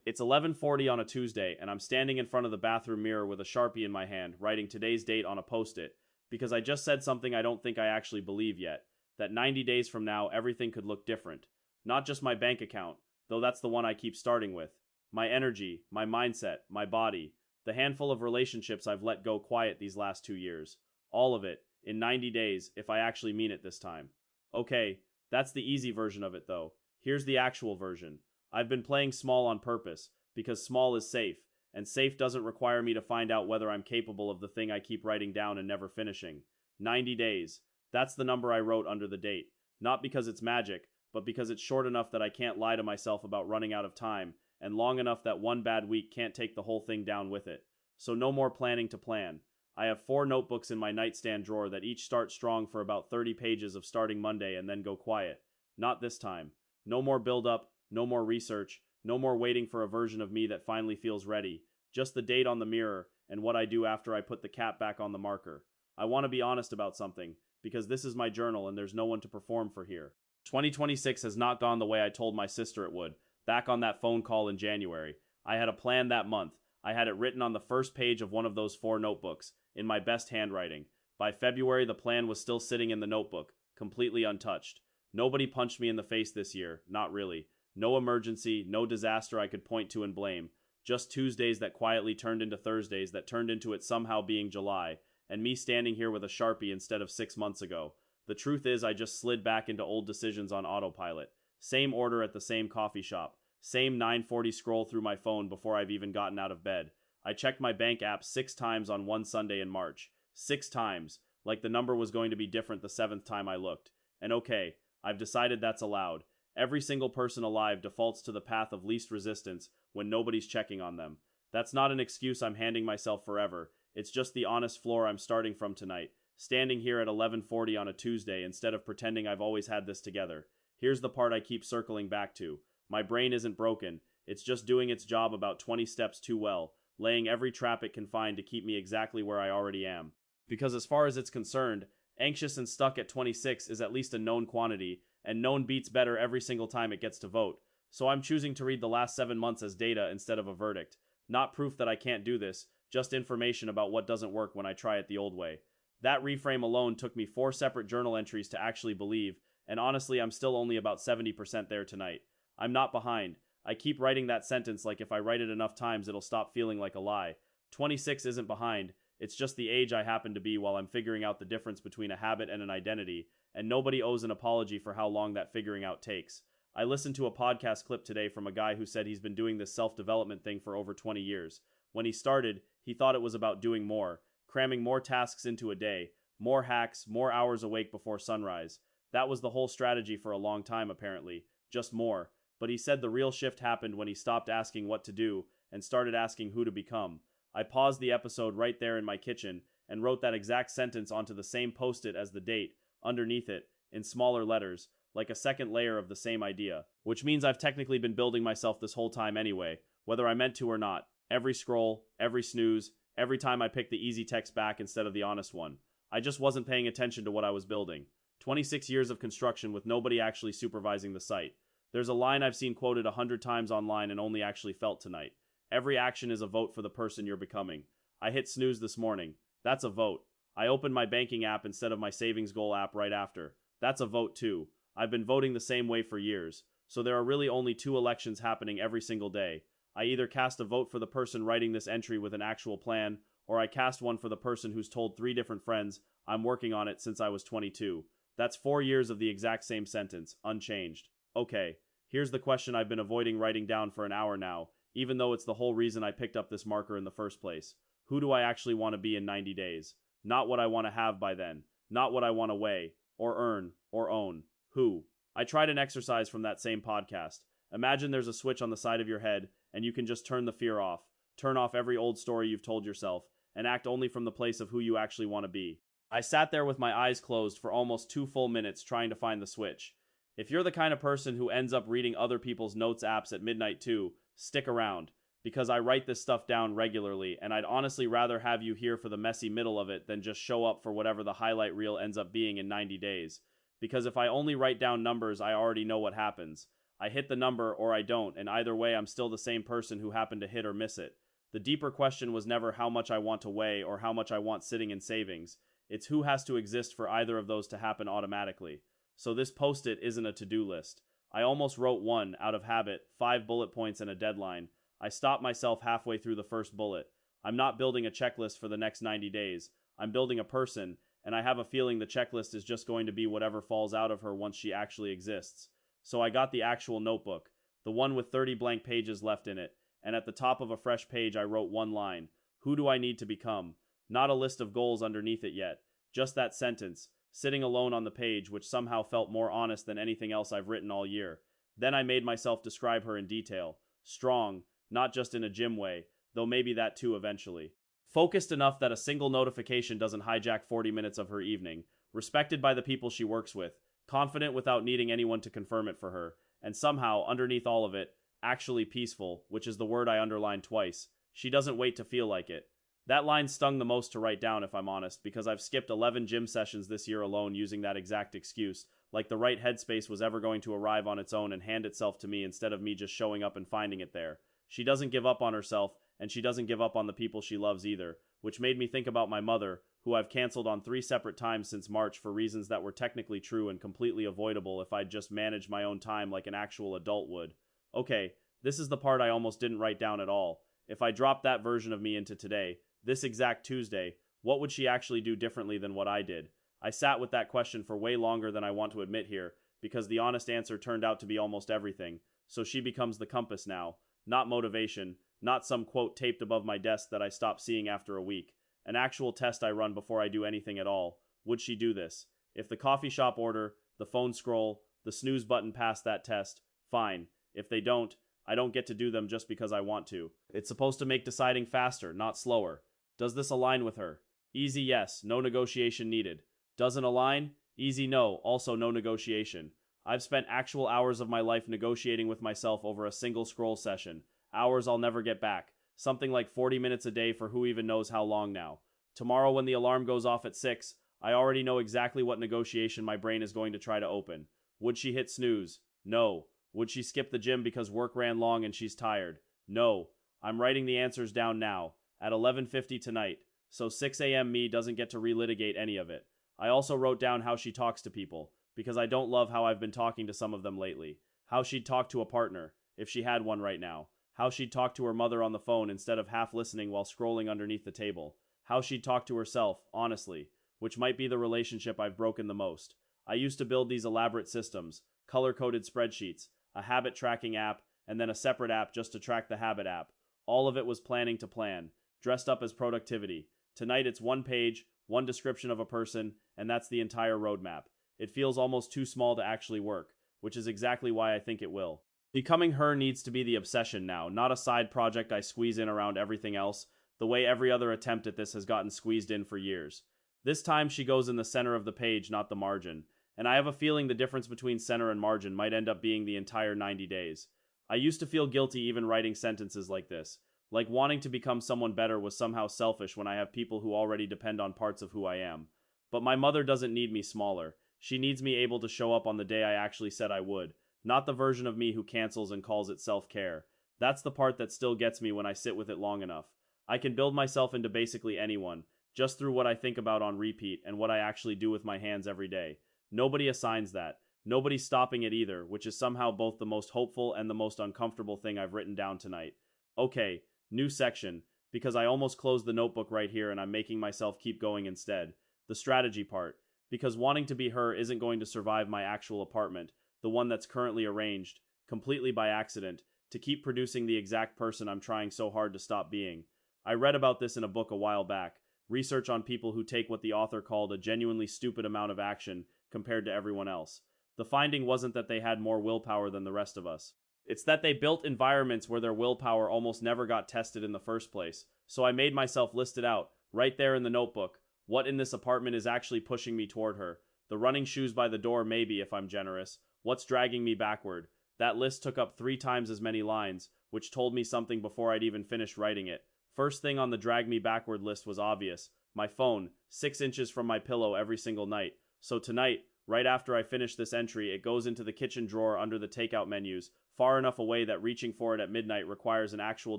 It's 11:40 on a Tuesday, and I'm standing in front of the bathroom mirror with a Sharpie in my hand, writing today's date on a post-it, because I just said something I don't think I actually believe yet, that 90 days from now everything could look different. Not just my bank account, though that's the one I keep starting with. My energy, my mindset, my body, the handful of relationships I've let go quiet these last 2 years. All of it, in 90 days, if I actually mean it this time. Okay, that's the easy version of it though. Here's the actual version. I've been playing small on purpose, because small is safe, and safe doesn't require me to find out whether I'm capable of the thing I keep writing down and never finishing. 90 days. That's the number I wrote under the date. Not because it's magic, but because it's short enough that I can't lie to myself about running out of time, and long enough that one bad week can't take the whole thing down with it. So no more planning to plan. I have 4 notebooks in my nightstand drawer that each start strong for about 30 pages of starting Monday and then go quiet. Not this time. No more build-up, no more research, no more waiting for a version of me that finally feels ready. Just the date on the mirror and what I do after I put the cap back on the marker. I want to be honest about something, because this is my journal and there's no one to perform for here. 2026 has not gone the way I told my sister it would, back on that phone call in January. I had a plan that month. I had it written on the first page of one of those 4 notebooks, in my best handwriting. By February, the plan was still sitting in the notebook, completely untouched. Nobody punched me in the face this year, not really. No emergency, no disaster I could point to and blame. Just Tuesdays that quietly turned into Thursdays that turned into it somehow being July, and me standing here with a Sharpie instead of 6 months ago. The truth is I just slid back into old decisions on autopilot. Same order at the same coffee shop. Same 9:40 scroll through my phone before I've even gotten out of bed. I checked my bank app 6 times on one Sunday in March. 6 times, like the number was going to be different the 7th time I looked. And okay, I've decided that's allowed. Every single person alive defaults to the path of least resistance when nobody's checking on them. That's not an excuse I'm handing myself forever. It's just the honest floor I'm starting from tonight, standing here at 11:40 on a Tuesday instead of pretending I've always had this together. Here's the part I keep circling back to. My brain isn't broken. It's just doing its job about 20 steps too well, laying every trap it can find to keep me exactly where I already am. Because as far as it's concerned, anxious and stuck at 26 is at least a known quantity, and known beats better every single time it gets to vote. So I'm choosing to read the last 7 months as data instead of a verdict. Not proof that I can't do this, just information about what doesn't work when I try it the old way. That reframe alone took me 4 separate journal entries to actually believe, and honestly I'm still only about 70% there tonight. I'm not behind. I keep writing that sentence like if I write it enough times it'll stop feeling like a lie. 26 isn't behind, it's just the age I happen to be while I'm figuring out the difference between a habit and an identity, and nobody owes an apology for how long that figuring out takes. I listened to a podcast clip today from a guy who said he's been doing this self-development thing for over 20 years. When he started, he thought it was about doing more, cramming more tasks into a day, more hacks, more hours awake before sunrise. That was the whole strategy for a long time apparently, just more. But he said the real shift happened when he stopped asking what to do and started asking who to become. I paused the episode right there in my kitchen and wrote that exact sentence onto the same post-it as the date, underneath it, in smaller letters, like a second layer of the same idea. Which means I've technically been building myself this whole time anyway, whether I meant to or not. Every scroll, every snooze, every time I picked the easy text back instead of the honest one. I just wasn't paying attention to what I was building. 26 years of construction with nobody actually supervising the site. There's a line I've seen quoted 100 times online and only actually felt tonight. Every action is a vote for the person you're becoming. I hit snooze this morning. That's a vote. I opened my banking app instead of my savings goal app right after. That's a vote too. I've been voting the same way for years. So there are really only 2 elections happening every single day. I either cast a vote for the person writing this entry with an actual plan, or I cast one for the person who's told 3 different friends, I'm working on it since I was 22. That's 4 years of the exact same sentence, unchanged. Okay, here's the question I've been avoiding writing down for an hour now, even though it's the whole reason I picked up this marker in the first place. Who do I actually want to be in 90 days? Not what I want to have by then. Not what I want to weigh, or earn, or own. Who? I tried an exercise from that same podcast. Imagine there's a switch on the side of your head, and you can just turn the fear off. Turn off every old story you've told yourself, and act only from the place of who you actually want to be. I sat there with my eyes closed for almost 2 full minutes trying to find the switch. If you're the kind of person who ends up reading other people's notes apps at midnight too, stick around, because I write this stuff down regularly, and I'd honestly rather have you here for the messy middle of it than just show up for whatever the highlight reel ends up being in 90 days. Because if I only write down numbers, I already know what happens. I hit the number or I don't, and either way I'm still the same person who happened to hit or miss it. The deeper question was never how much I want to weigh or how much I want sitting in savings. It's who has to exist for either of those to happen automatically. So this post-it isn't a to-do list. I almost wrote one, out of habit, 5 bullet points and a deadline. I stopped myself halfway through the first bullet. I'm not building a checklist for the next 90 days. I'm building a person, and I have a feeling the checklist is just going to be whatever falls out of her once she actually exists. So I got the actual notebook, the one with 30 blank pages left in it, and at the top of a fresh page I wrote one line. Who do I need to become? Not a list of goals underneath it yet. Just that sentence, sitting alone on the page, which somehow felt more honest than anything else I've written all year. Then I made myself describe her in detail. Strong, not just in a gym way, though maybe that too eventually. Focused enough that a single notification doesn't hijack 40 minutes of her evening. Respected by the people she works with. Confident without needing anyone to confirm it for her. And somehow, underneath all of it, actually peaceful, which is the word I underlined twice. She doesn't wait to feel like it. That line stung the most to write down, if I'm honest, because I've skipped 11 gym sessions this year alone using that exact excuse, like the right headspace was ever going to arrive on its own and hand itself to me instead of me just showing up and finding it there. She doesn't give up on herself, and she doesn't give up on the people she loves either, which made me think about my mother, who I've canceled on 3 separate times since March for reasons that were technically true and completely avoidable if I'd just managed my own time like an actual adult would. Okay, this is the part I almost didn't write down at all. If I dropped that version of me into today, this exact Tuesday, what would she actually do differently than what I did? I sat with that question for way longer than I want to admit here, because the honest answer turned out to be almost everything. So she becomes the compass now. Not motivation, not some quote taped above my desk that I stopped seeing after a week. An actual test I run before I do anything at all. Would she do this? If the coffee shop order, the phone scroll, the snooze button pass that test, fine. If they don't, I don't get to do them just because I want to. It's supposed to make deciding faster, not slower. Does this align with her? Easy yes, no negotiation needed. Doesn't align? Easy no, also no negotiation. I've spent actual hours of my life negotiating with myself over a single scroll session. Hours I'll never get back. Something like 40 minutes a day for who even knows how long now. Tomorrow when the alarm goes off at 6, I already know exactly what negotiation my brain is going to try to open. Would she hit snooze? No. Would she skip the gym because work ran long and she's tired? No. I'm writing the answers down now, at 11:50 tonight, so 6 a.m. me doesn't get to relitigate any of it. I also wrote down how she talks to people, because I don't love how I've been talking to some of them lately. How she'd talk to a partner, if she had one right now. How she'd talk to her mother on the phone instead of half listening while scrolling underneath the table. How she'd talk to herself, honestly, which might be the relationship I've broken the most. I used to build these elaborate systems, color-coded spreadsheets, a habit tracking app, and then a separate app just to track the habit app. All of it was planning to plan, dressed up as productivity. Tonight it's one page, one description of a person, and that's the entire roadmap. It feels almost too small to actually work, which is exactly why I think it will. Becoming her needs to be the obsession now, not a side project I squeeze in around everything else, the way every other attempt at this has gotten squeezed in for years. This time she goes in the center of the page, not the margin. And I have a feeling the difference between center and margin might end up being the entire 90 days. I used to feel guilty even writing sentences like this. Like wanting to become someone better was somehow selfish when I have people who already depend on parts of who I am. But my mother doesn't need me smaller. She needs me able to show up on the day I actually said I would. Not the version of me who cancels and calls it self-care. That's the part that still gets me when I sit with it long enough. I can build myself into basically anyone, just through what I think about on repeat and what I actually do with my hands every day. Nobody assigns that. Nobody's stopping it either, which is somehow both the most hopeful and the most uncomfortable thing I've written down tonight. Okay, new section, because I almost closed the notebook right here and I'm making myself keep going instead. The strategy part, because wanting to be her isn't going to survive my actual apartment, the one that's currently arranged, completely by accident, to keep producing the exact person I'm trying so hard to stop being. I read about this in a book a while back, research on people who take what the author called a genuinely stupid amount of action compared to everyone else. The finding wasn't that they had more willpower than the rest of us. It's that they built environments where their willpower almost never got tested in the first place. So I made myself list it out, right there in the notebook. What in this apartment is actually pushing me toward her? The running shoes by the door maybe, if I'm generous. What's dragging me backward? That list took up 3 times as many lines, which told me something before I'd even finished writing it. First thing on the drag me backward list was obvious. My phone, 6 inches from my pillow every single night. So tonight, Right after I finish this entry, it goes into the kitchen drawer under the takeout menus, far enough away that reaching for it at midnight requires an actual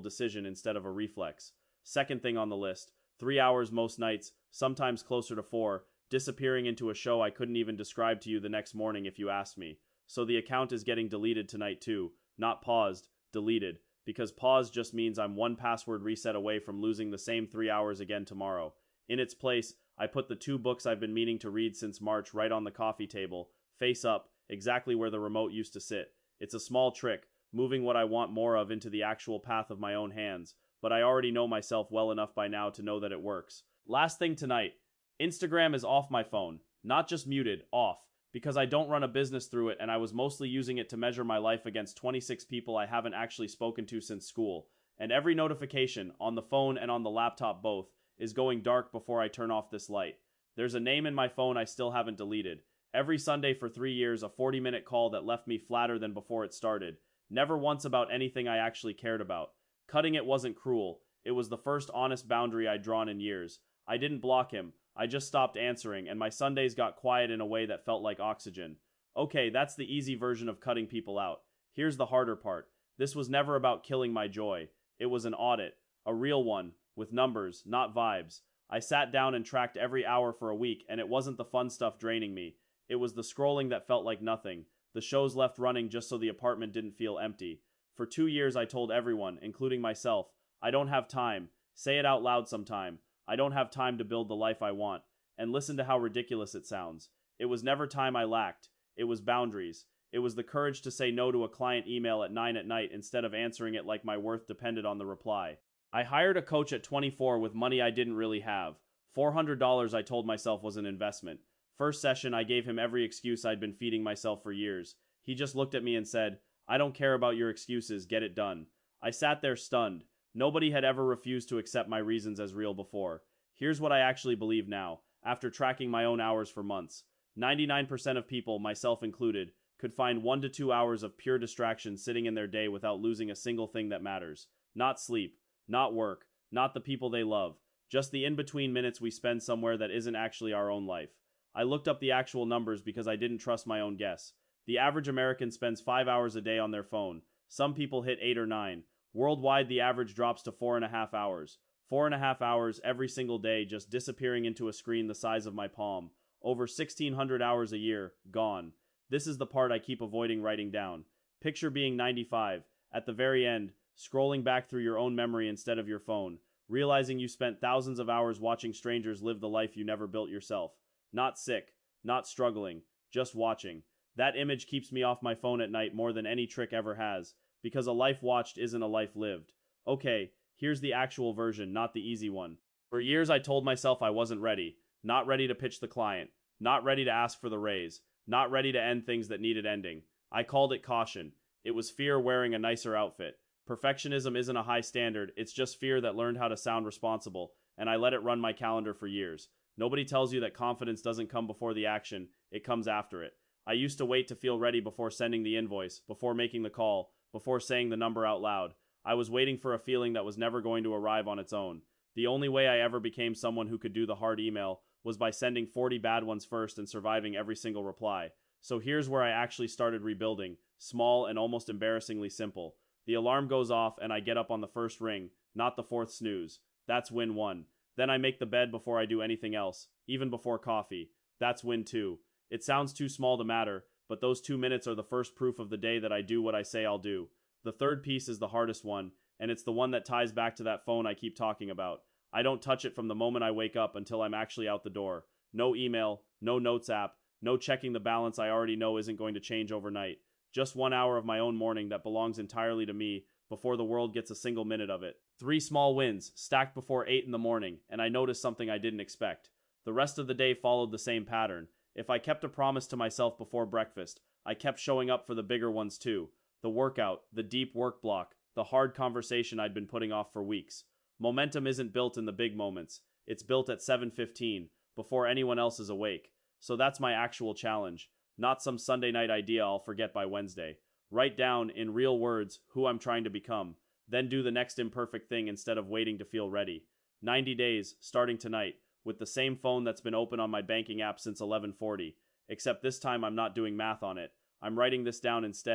decision instead of a reflex. Second thing on the list, 3 hours most nights, sometimes closer to 4, disappearing into a show I couldn't even describe to you the next morning if you asked me. So the account is getting deleted tonight too. Not paused, deleted. Because pause just means I'm one password reset away from losing the same 3 hours again tomorrow. In its place, I put the 2 books I've been meaning to read since March right on the coffee table, face up, exactly where the remote used to sit. It's a small trick, moving what I want more of into the actual path of my own hands, but I already know myself well enough by now to know that it works. Last thing tonight, Instagram is off my phone. Not just muted, off. Because I don't run a business through it and I was mostly using it to measure my life against 26 people I haven't actually spoken to since school. And every notification, on the phone and on the laptop both, is going dark before I turn off this light. There's a name in my phone I still haven't deleted. Every Sunday for 3 years, a 40-minute call that left me flatter than before it started. Never once about anything I actually cared about. Cutting it wasn't cruel. It was the first honest boundary I'd drawn in years. I didn't block him. I just stopped answering, and my Sundays got quiet in a way that felt like oxygen. Okay, that's the easy version of cutting people out. Here's the harder part. This was never about killing my joy. It was an audit. A real one. With numbers, not vibes. I sat down and tracked every hour for a week, and it wasn't the fun stuff draining me. It was the scrolling that felt like nothing. The shows left running just so the apartment didn't feel empty. For 2 years I told everyone, including myself, I don't have time. Say it out loud sometime. I don't have time to build the life I want. And listen to how ridiculous it sounds. It was never time I lacked. It was boundaries. It was the courage to say no to a client email at 9 at night instead of answering it like my worth depended on the reply. I hired a coach at 24 with money I didn't really have. $400 I told myself was an investment. First session, I gave him every excuse I'd been feeding myself for years. He just looked at me and said, I don't care about your excuses, get it done. I sat there stunned. Nobody had ever refused to accept my reasons as real before. Here's what I actually believe now, after tracking my own hours for months. 99% of people, myself included, could find 1 to 2 hours of pure distraction sitting in their day without losing a single thing that matters. Not sleep, not work, not the people they love, just the in-between minutes we spend somewhere that isn't actually our own life. I looked up the actual numbers because I didn't trust my own guess. The average American spends 5 hours a day on their phone. Some people hit 8 or 9. Worldwide, the average drops to 4.5 hours. 4.5 hours every single day just disappearing into a screen the size of my palm. Over 1,600 hours a year, gone. This is the part I keep avoiding writing down. Picture being 95. At the very end, scrolling back through your own memory instead of your phone. Realizing you spent thousands of hours watching strangers live the life you never built yourself. Not sick, not struggling, just watching. That image keeps me off my phone at night more than any trick ever has, because a life watched isn't a life lived. Okay, here's the actual version, not the easy one. For years I told myself I wasn't ready. Not ready to pitch the client. Not ready to ask for the raise. Not ready to end things that needed ending. I called it caution. It was fear wearing a nicer outfit. Perfectionism isn't a high standard, it's just fear that learned how to sound responsible, and I let it run my calendar for years. Nobody tells you that confidence doesn't come before the action, it comes after it. I used to wait to feel ready before sending the invoice, before making the call, before saying the number out loud. I was waiting for a feeling that was never going to arrive on its own. The only way I ever became someone who could do the hard email was by sending 40 bad ones first and surviving every single reply. So here's where I actually started rebuilding, small and almost embarrassingly simple. The alarm goes off and I get up on the first ring, not the fourth snooze. That's win 1. Then I make the bed before I do anything else, even before coffee. That's win 2. It sounds too small to matter, but those 2 minutes are the first proof of the day that I do what I say I'll do. The third piece is the hardest one, and it's the one that ties back to that phone I keep talking about. I don't touch it from the moment I wake up until I'm actually out the door. No email, no notes app, no checking the balance I already know isn't going to change overnight. Just 1 hour of my own morning that belongs entirely to me before the world gets a single minute of it. 3 small wins, stacked before 8 in the morning, and I noticed something I didn't expect. The rest of the day followed the same pattern. If I kept a promise to myself before breakfast, I kept showing up for the bigger ones too. The workout, the deep work block, the hard conversation I'd been putting off for weeks. Momentum isn't built in the big moments. It's built at 7:15, before anyone else is awake. So that's my actual challenge. Not some Sunday night idea I'll forget by Wednesday. Write down, in real words, who I'm trying to become. Then do the next imperfect thing instead of waiting to feel ready. 90 days, starting tonight, with the same phone that's been open on my banking app since 11:40. except this time I'm not doing math on it. I'm writing this down instead.